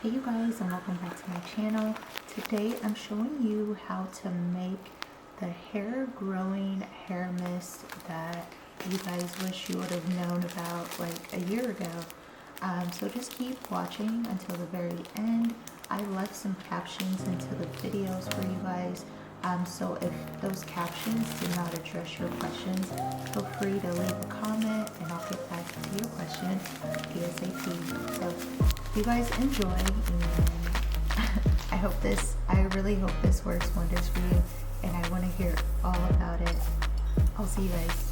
Hey you guys, and welcome back to my channel. Today I'm showing you how to make the hair growing hair mist that you guys wish you would have known about like a year ago. So just keep watching until the very end. I left some captions into the videos for you guys. So if those captions did not address your questions, feel free to leave a comment and I'll get back to your question ASAP. So you guys enjoy, and I really hope this works wonders for you, and I want to hear all about it. I'll see you guys.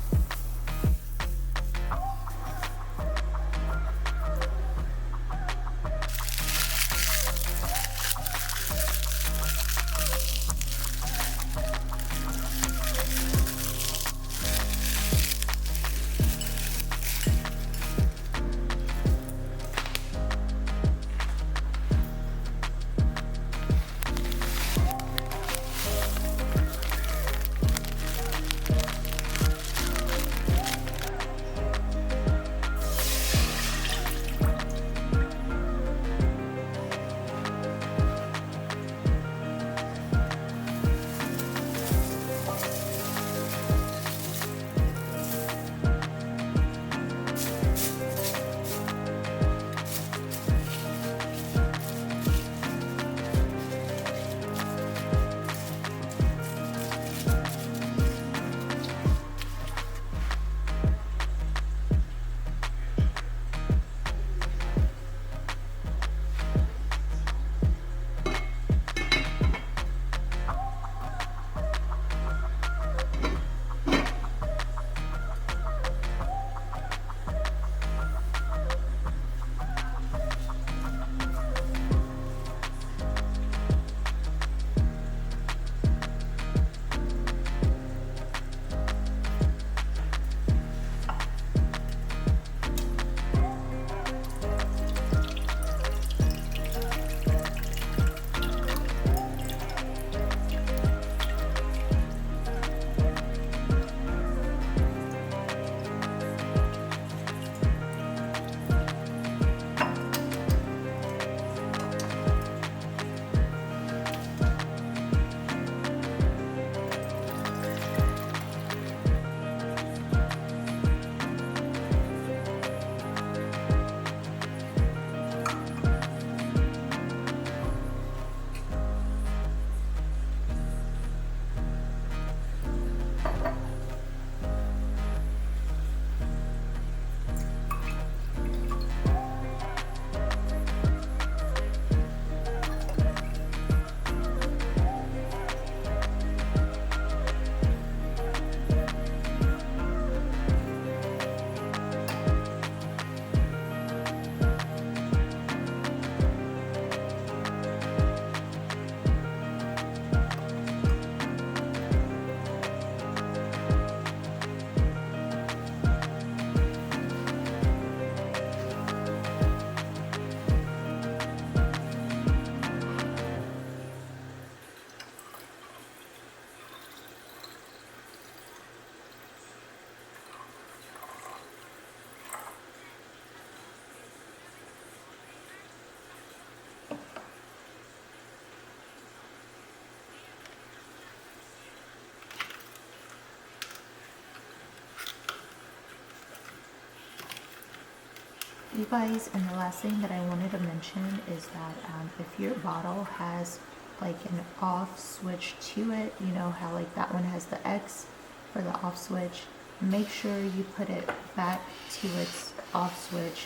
You guys, and the last thing that I wanted to mention is that if your bottle has like an off switch to it, you know how like that one has the X for the off switch, make sure you put it back to its off switch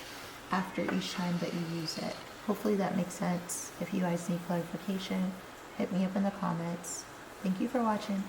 after each time that you use it. Hopefully that makes sense. If you guys need clarification, hit me up in the comments. Thank you for watching.